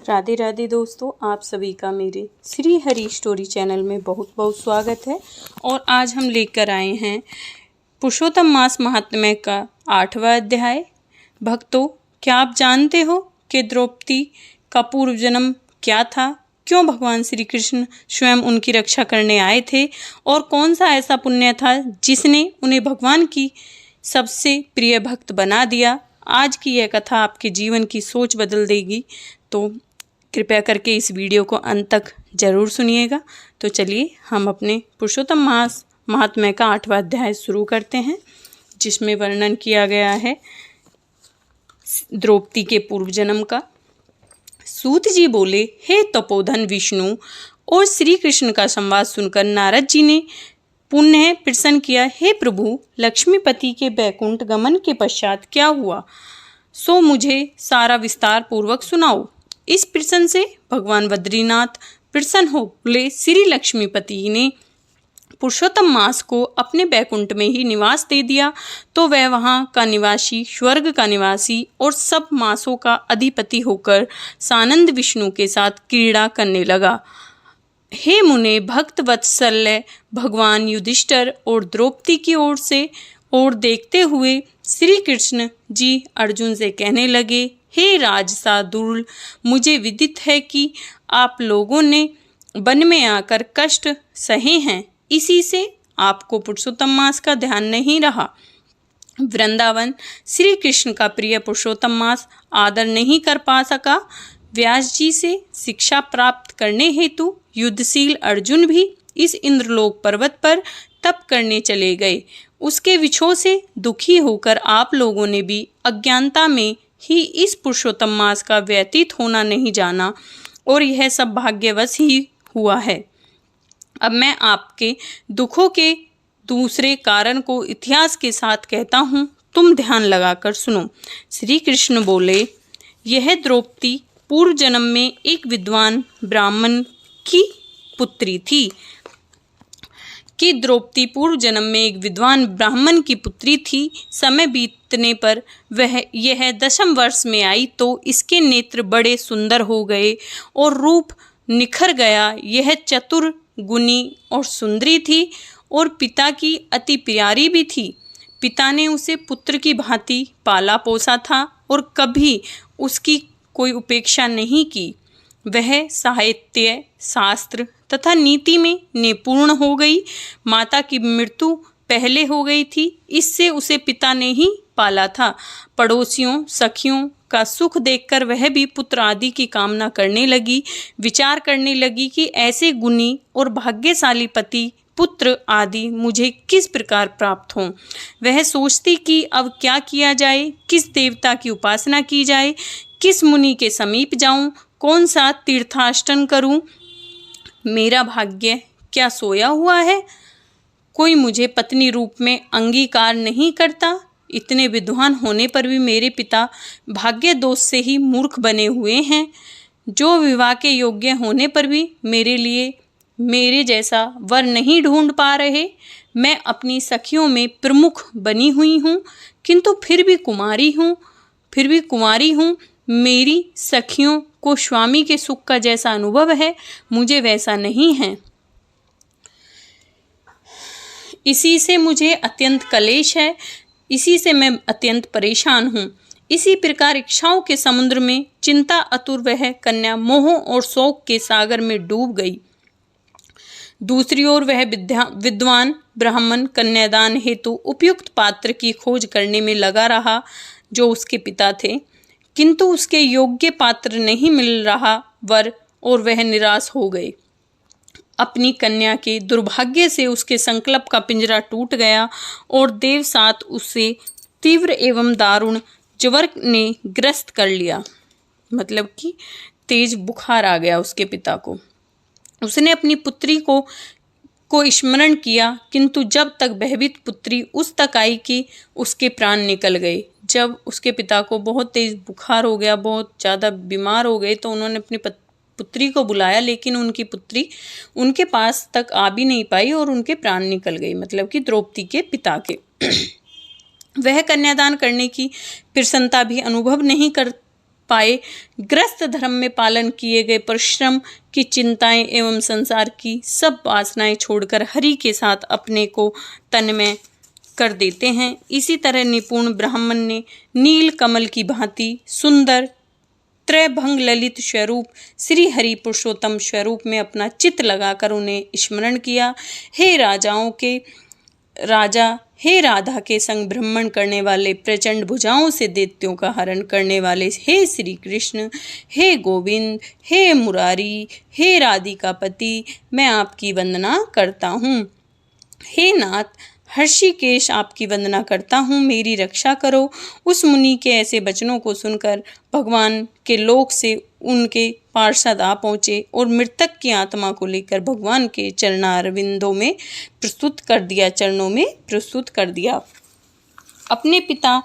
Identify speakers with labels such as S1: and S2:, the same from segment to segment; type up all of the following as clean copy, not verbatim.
S1: राधे राधे दोस्तों, आप सभी का मेरे श्री हरि स्टोरी चैनल में बहुत बहुत स्वागत है। और आज हम लेकर आए हैं पुरुषोत्तम मास महात्म्य का 8वां अध्याय। भक्तों, क्या आप जानते हो कि द्रौपदी का पूर्व जन्म क्या था? क्यों भगवान श्री कृष्ण स्वयं उनकी रक्षा करने आए थे? और कौन सा ऐसा पुण्य था जिसने उन्हें भगवान की सबसे प्रिय भक्त बना दिया? आज की यह कथा आपके जीवन की सोच बदल देगी, तो कृपया करके इस वीडियो को अंत तक जरूर सुनिएगा। तो चलिए हम अपने पुरुषोत्तम मास महात्म्य का 8वां अध्याय शुरू करते हैं, जिसमें वर्णन किया गया है द्रौपदी के पूर्व जन्म का। सूत जी बोले, हे तपोधन विष्णु और श्री कृष्ण का संवाद सुनकर नारद जी ने पुनः प्रश्न किया, हे प्रभु, लक्ष्मीपति के बैकुंठ गमन के पश्चात क्या हुआ, सो मुझे सारा विस्तार पूर्वक सुनाओ। इस प्रश्न से भगवान बद्रीनाथ प्रसन्न हो बोले, श्री लक्ष्मीपति ने पुरुषोत्तम मास को अपने बैकुंठ में ही निवास दे दिया, तो वह वहाँ का निवासी, स्वर्ग का निवासी और सब मासों का अधिपति होकर सानंद विष्णु के साथ क्रीड़ा करने लगा। हे मुने, भक्त वत्सल्य भगवान युधिष्ठिर और द्रौपदी की ओर देखते हुए श्री कृष्ण जी अर्जुन से कहने लगे, हे राजसादुल, मुझे विदित है कि आप लोगों ने वन में आकर कष्ट सहे हैं, इसी से आपको पुरुषोत्तम मास का ध्यान नहीं रहा। वृंदावन श्री कृष्ण का प्रिय पुरुषोत्तम मास आदर नहीं कर पा सका। व्यास जी से शिक्षा प्राप्त करने हेतु युद्धशील अर्जुन भी इस इंद्रलोक पर्वत पर तप करने चले गए। उसके विछोह से दुखी होकर आप लोगों ने भी अज्ञानता में ही इस पुरुषोत्तम मास का व्यतीत होना नहीं जाना, और यह सब भाग्यवश ही हुआ है। अब मैं आपके दुखों के दूसरे कारण को इतिहास के साथ कहता हूँ, तुम ध्यान लगाकर सुनो। श्री कृष्ण बोले, यह द्रौपदी पूर्व जन्म में एक विद्वान ब्राह्मण की पुत्री थी। द्रौपदी पूर्व जन्म में एक विद्वान ब्राह्मण की पुत्री थी। समय बीतने पर यह 10वें वर्ष में आई तो इसके नेत्र बड़े सुंदर हो गए और रूप निखर गया। यह चतुर, गुणी और सुंदरी थी और पिता की अति प्यारी भी थी। पिता ने उसे पुत्र की भांति पाला पोसा था और कभी उसकी कोई उपेक्षा नहीं की। वह साहित्य, शास्त्र तथा नीति में निपुण हो गई। माता की मृत्यु पहले हो गई थी, इससे उसे पिता ने ही पाला था। पड़ोसियों, सखियों का सुख देखकर वह भी पुत्र आदि की कामना करने लगी। विचार करने लगी कि ऐसे गुणी और भाग्यशाली पति, पुत्र आदि मुझे किस प्रकार प्राप्त हों। वह सोचती कि अब क्या किया जाए, किस देवता की उपासना की जाए, किस मुनि के समीप जाऊं, कौन सा तीर्थाटन करूं। मेरा भाग्य क्या सोया हुआ है? कोई मुझे पत्नी रूप में अंगीकार नहीं करता। इतने विद्वान होने पर भी मेरे पिता भाग्य दोष से ही मूर्ख बने हुए हैं, जो विवाह के योग्य होने पर भी मेरे लिए मेरे जैसा वर नहीं ढूंढ पा रहे। मैं अपनी सखियों में प्रमुख बनी हुई हूँ, किंतु फिर भी कुमारी हूँ। मेरी सखियों को स्वामी के सुख का जैसा अनुभव है, मुझे वैसा नहीं है। इसी से मुझे अत्यंत क्लेश है, इसी से मैं अत्यंत परेशान हूँ। इसी प्रकार इच्छाओं के समुद्र में चिंता अतुर वह कन्या मोह और शोक के सागर में डूब गई। दूसरी ओर वह विद्वान ब्राह्मण कन्यादान हेतु उपयुक्त पात्र की खोज करने में लगा रहा, जो उसके पिता थे, किंतु उसके योग्य पात्र नहीं मिल रहा वर, और वह निराश हो गए। अपनी कन्या के दुर्भाग्य से उसके संकल्प का पिंजरा टूट गया और देवसात उसे तीव्र एवं दारुण ज्वर ने ग्रस्त कर लिया। मतलब कि तेज बुखार आ गया उसके पिता को। उसने अपनी पुत्री को स्मरण किया, किंतु जब तक भयभीत पुत्री उस तक आई कि उसके प्राण निकल गए। जब उसके पिता को बहुत तेज बुखार हो गया, बहुत ज़्यादा बीमार हो गए, तो उन्होंने अपनी पुत्री को बुलाया, लेकिन उनकी पुत्री उनके पास तक आ भी नहीं पाई और उनके प्राण निकल गई, मतलब कि द्रौपदी के पिता के। वह कन्यादान करने की प्रसन्नता भी अनुभव नहीं कर पाए, ग्रस्त धर्म में पालन किए गए परिश्रम की चिंताएं एवं संसार की सब वासनाएं छोड़कर हरि के साथ अपने को तन्मय कर देते हैं। इसी तरह निपुण ब्राह्मण ने नील कमल की भांति सुंदर त्रैभंग ललित स्वरूप श्री हरि पुरुषोत्तम स्वरूप में अपना चित्त लगाकर उन्हें स्मरण किया। हे राजाओं के राजा, हे राधा के संग भ्रमण करने वाले, प्रचंड भुजाओं से दैत्यों का हरण करने वाले, हे श्री कृष्ण, हे गोविंद, हे मुरारी, हे राधिकापति, मैं आपकी वंदना करता हूँ। हे नाथ हर्षिकेश, आपकी वंदना करता हूँ, मेरी रक्षा करो। उस मुनि के ऐसे वचनों को सुनकर भगवान के लोक से उनके पार्षद आ पहुँचे और मृतक की आत्मा को लेकर भगवान के चरणारविंदों में प्रस्तुत कर दिया। अपने पिता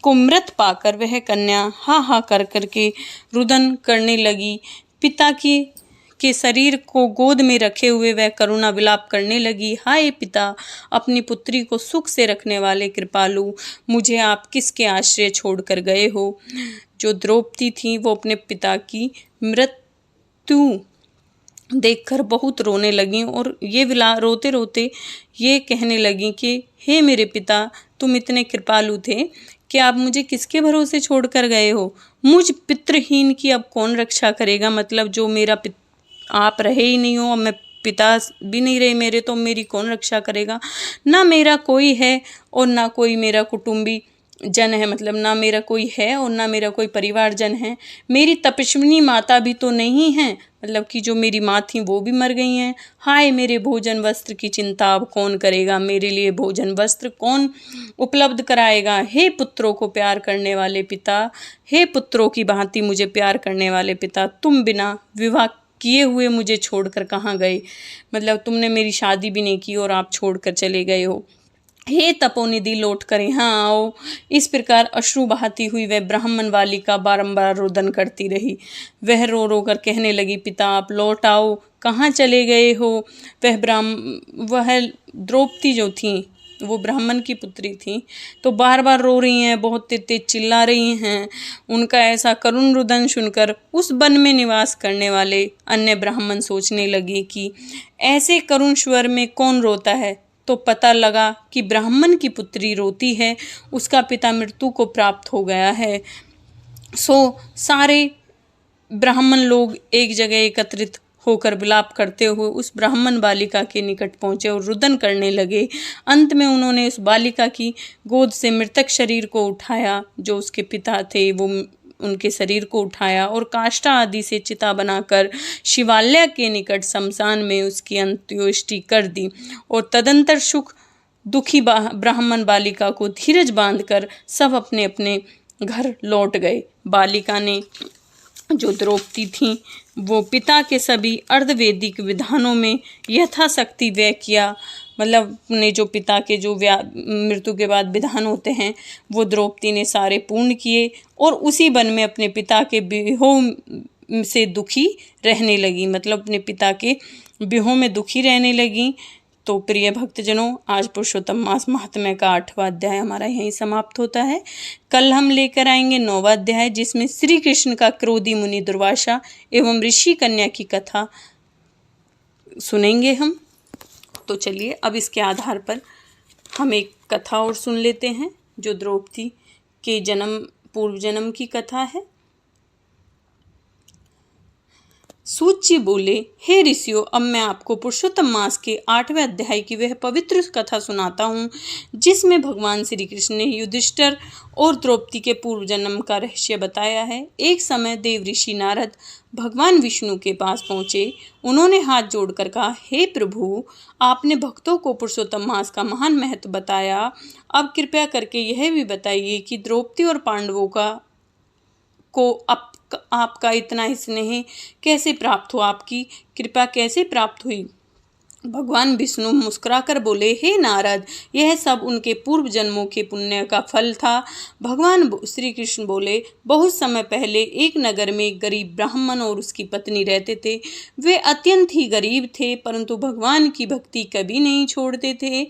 S1: को मृत पाकर वह कन्या हा हा कर करके रुदन करने लगी। पिता के शरीर को गोद में रखे हुए वह करुणा विलाप करने लगी। हाय पिता, अपनी पुत्री को सुख से रखने वाले कृपालु, मुझे आप किसके आश्रय छोड़कर गए हो। जो द्रौपदी थी वो अपने पिता की मृत्यु देखकर बहुत रोने लगी और ये रोते रोते ये कहने लगी कि हे मेरे पिता, तुम इतने कृपालु थे कि आप मुझे किसके भरोसे छोड़कर गए हो। मुझ पितृहीन की अब कौन रक्षा करेगा। मतलब जो मेरा आप रहे ही नहीं हो, मैं पिता भी नहीं रहे मेरे, तो मेरी कौन रक्षा करेगा। ना मेरा कोई है और ना कोई मेरा कुटुंबी जन है। मतलब ना मेरा कोई है और ना मेरा कोई परिवारजन है। मेरी तपस्विनी माता भी तो नहीं है, मतलब कि जो मेरी माँ थी वो भी मर गई हैं। हाय मेरे भोजन वस्त्र की चिंता अब कौन करेगा, मेरे लिए भोजन वस्त्र कौन उपलब्ध कराएगा। हे पुत्रों को प्यार करने वाले पिता, हे पुत्रों की भांति मुझे प्यार करने वाले पिता, तुम बिना विवाह किए हुए मुझे छोड़कर कहाँ गए। मतलब तुमने मेरी शादी भी नहीं की और आप छोड़कर चले गए हो। हे तपोनिधि, लौट कर यहाँ आओ। इस प्रकार अश्रु बहाती हुई वह ब्राह्मण बालिका बारंबार रुदन करती रही। वह रो रो कर कहने लगी, पिता आप लौट आओ, कहाँ चले गए हो। वह द्रौपदी जो थी वो ब्राह्मण की पुत्री थी, तो बार बार रो रही हैं, बहुत तेज तेज चिल्ला रही हैं। उनका ऐसा करुण रुदन सुनकर उस वन में निवास करने वाले अन्य ब्राह्मण सोचने लगे कि ऐसे करुण स्वर में कौन रोता है। तो पता लगा कि ब्राह्मण की पुत्री रोती है, उसका पिता मृत्यु को प्राप्त हो गया है। सो सारे ब्राह्मण लोग एक जगह एकत्रित होकर विलाप करते हुए उस ब्राह्मण बालिका के निकट पहुंचे और रुदन करने लगे। अंत में उन्होंने उस बालिका की गोद से मृतक शरीर को उठाया, जो उसके पिता थे वो उनके शरीर को उठाया और काष्ठा आदि से चिता बनाकर शिवालय के निकट शमशान में उसकी अंत्येष्टि कर दी और तदंतर दुखी ब्राह्मण बालिका को धीरज बांधकर सब अपने अपने घर लौट गए। बालिका ने, जो द्रौपदी थी, वो पिता के सभी अर्धवैदिक विधानों में यथाशक्ति व्यय किया। मतलब अपने जो पिता के जो मृत्यु के बाद विधान होते हैं वो द्रौपदी ने सारे पूर्ण किए और उसी वन में अपने पिता के वियोग से दुखी रहने लगी। मतलब अपने पिता के वियोग में दुखी रहने लगी। तो प्रिय भक्तजनों, आज पुरुषोत्तम मास महात्म्य का 8वां अध्याय हमारा यहीं समाप्त होता है। कल हम लेकर आएंगे 9वां अध्याय, जिसमें श्री कृष्ण का क्रोधी मुनि दुर्वासा एवं ऋषि कन्या की कथा सुनेंगे हम। तो चलिए अब इसके आधार पर हम एक कथा और सुन लेते हैं, जो द्रौपदी के पूर्व जन्म की कथा है। सूत जी बोले, हे ऋषियों, अब मैं आपको पुरुषोत्तम मास के 8वें अध्याय की वह पवित्र कथा सुनाता हूँ, जिसमें भगवान श्री कृष्ण ने युधिष्ठिर और द्रौपदी के पूर्व जन्म का रहस्य बताया है। एक समय देव ऋषि नारद भगवान विष्णु के पास पहुँचे। उन्होंने हाथ जोड़कर कहा, हे प्रभु, आपने भक्तों को पुरुषोत्तम मास का महान महत्व बताया। अब कृपया करके यह भी बताइए कि द्रौपदी और पांडवों को आपका इतना स्नेह कैसे प्राप्त हुआ, आपकी कृपा कैसे प्राप्त हुई। भगवान विष्णु मुस्कुराकर बोले, हे नारद, यह सब उनके पूर्व जन्मों के पुण्य का फल था। भगवान श्री कृष्ण बोले, बहुत समय पहले एक नगर में एक गरीब ब्राह्मण और उसकी पत्नी रहते थे। वे अत्यंत ही गरीब थे, परंतु भगवान की भक्ति कभी नहीं छोड़ते थे।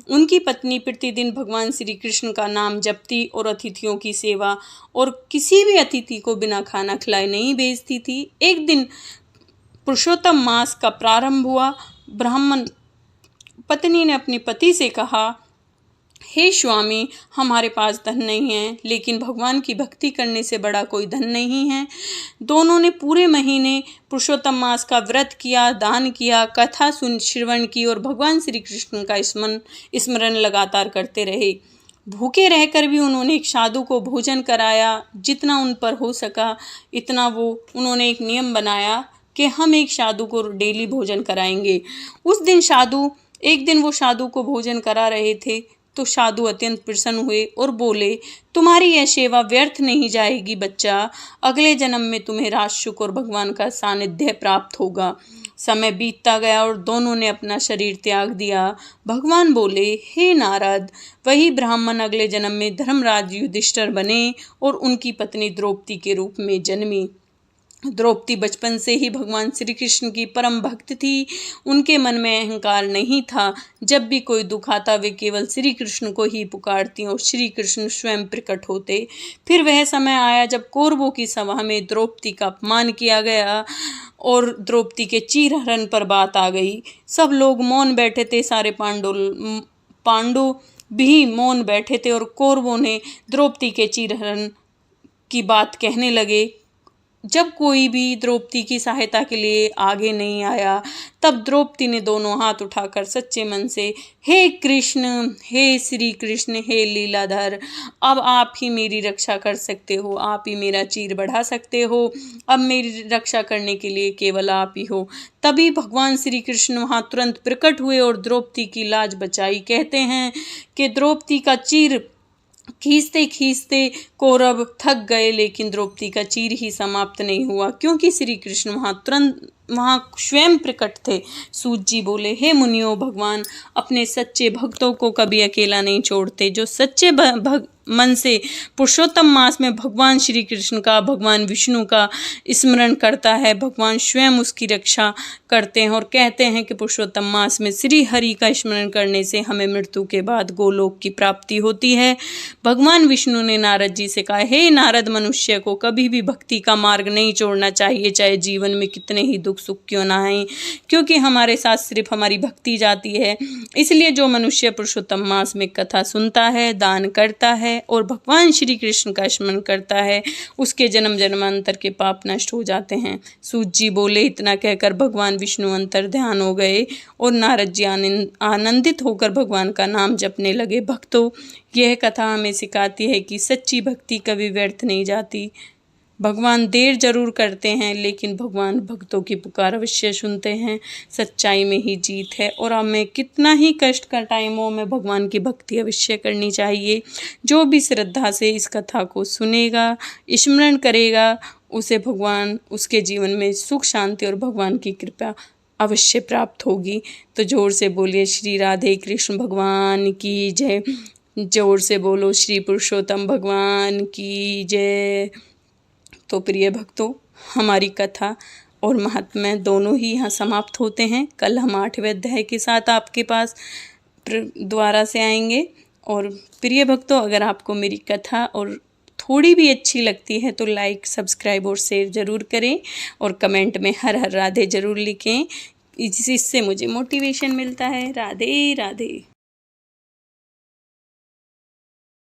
S1: उनकी पत्नी प्रतिदिन भगवान श्री कृष्ण का नाम जपती और अतिथियों की सेवा और किसी भी अतिथि को बिना खाना खिलाए नहीं भेजती थी। एक दिन पुरुषोत्तम मास का प्रारंभ हुआ। ब्राह्मण पत्नी ने अपने पति से कहा, हे स्वामी, हमारे पास धन नहीं है, लेकिन भगवान की भक्ति करने से बड़ा कोई धन नहीं है। दोनों ने पूरे महीने पुरुषोत्तम मास का व्रत किया, दान किया, कथा श्रवण की और भगवान श्री कृष्ण का स्मरण लगातार करते रहे। भूखे रहकर भी उन्होंने एक साधु को भोजन कराया। जितना उन पर हो सका इतना उन्होंने एक नियम बनाया कि हम एक साधु को डेली भोजन कराएंगे। एक दिन वो साधु को भोजन करा रहे थे तो साधु अत्यंत प्रसन्न हुए और बोले, तुम्हारी यह सेवा व्यर्थ नहीं जाएगी बच्चा, अगले जन्म में तुम्हें राजसुख और भगवान का सानिध्य प्राप्त होगा। समय बीतता गया और दोनों ने अपना शरीर त्याग दिया। भगवान बोले, हे नारद, वही ब्राह्मण अगले जन्म में धर्मराज युधिष्ठिर बने और उनकी पत्नी द्रौपदी के रूप में जन्मी। द्रौपदी बचपन से ही भगवान श्री कृष्ण की परम भक्त थी। उनके मन में अहंकार नहीं था। जब भी कोई दुख आता वे केवल श्री कृष्ण को ही पुकारती और श्री कृष्ण स्वयं प्रकट होते। फिर वह समय आया जब कौरवों की सभा में द्रौपदी का अपमान किया गया और द्रौपदी के चीरहरण पर बात आ गई। सब लोग मौन बैठे थे, सारे पांडु भी मौन बैठे थे और कौरवों ने द्रौपदी के चीरहरण की बात कहने लगे। जब कोई भी द्रौपदी की सहायता के लिए आगे नहीं आया, तब द्रौपदी ने दोनों हाथ उठाकर सच्चे मन से, हे कृष्ण, हे श्री कृष्ण, हे लीलाधर, अब आप ही मेरी रक्षा कर सकते हो, आप ही मेरा चीर बढ़ा सकते हो, अब मेरी रक्षा करने के लिए केवल आप ही हो। तभी भगवान श्री कृष्ण वहाँ तुरंत प्रकट हुए और द्रौपदी की लाज बचाई। कहते हैं कि द्रौपदी का चीर खींचते खींचते कौरव थक गए, लेकिन द्रौपदी का चीर ही समाप्त नहीं हुआ, क्योंकि श्री कृष्ण वहाँ स्वयं प्रकट थे। सूत जी बोले, हे मुनियों, भगवान अपने सच्चे भक्तों को कभी अकेला नहीं छोड़ते। जो सच्चे मन से पुरुषोत्तम मास में भगवान श्री कृष्ण का, भगवान विष्णु का स्मरण करता है, भगवान स्वयं उसकी रक्षा करते हैं। और कहते हैं कि पुरुषोत्तम मास में श्री हरि का स्मरण करने से हमें मृत्यु के बाद गोलोक की प्राप्ति होती है। भगवान विष्णु ने नारद जी से कहा, हे नारद, मनुष्य को कभी भी भक्ति का मार्ग नहीं छोड़ना चाहिए, चाहे जीवन में कितने ही दुख सुख क्यों ना आए, क्योंकि हमारे साथ सिर्फ हमारी भक्ति जाती है। इसलिए जो मनुष्य पुरुषोत्तम मास में कथा सुनता है, दान करता है और भगवान श्री कृष्ण का स्मरण करता है, उसके जन्म जन्मांतर के पाप नष्ट हो जाते हैं। सूत जी बोले, इतना कहकर भगवान विष्णु अंतर ध्यान हो गए और नारद जी आनंदित होकर भगवान का नाम जपने लगे। भक्तों, यह कथा हमें सिखाती है कि सच्ची भक्ति कभी व्यर्थ नहीं जाती। भगवान देर जरूर करते हैं, लेकिन भगवान भक्तों की पुकार अवश्य सुनते हैं। सच्चाई में ही जीत है और हमें कितना ही कष्ट का टाइम हो, हमें भगवान की भक्ति अवश्य करनी चाहिए। जो भी श्रद्धा से इस कथा को सुनेगा, स्मरण करेगा, उसे भगवान, उसके जीवन में सुख शांति और भगवान की कृपा अवश्य प्राप्त होगी। तो जोर से बोलिए श्री राधे कृष्ण भगवान की जय। जोर से बोलो श्री पुरुषोत्तम भगवान की जय। तो प्रिय भक्तों, हमारी कथा और महात्म्य दोनों ही यहाँ समाप्त होते हैं। कल हम 8वें अध्याय के साथ आपके पास दोबारा से आएंगे। और प्रिय भक्तों, अगर आपको मेरी कथा और थोड़ी भी अच्छी लगती है तो लाइक, सब्सक्राइब और शेयर ज़रूर करें और कमेंट में हर हर राधे ज़रूर लिखें। इससे मुझे मोटिवेशन मिलता है। राधे राधे।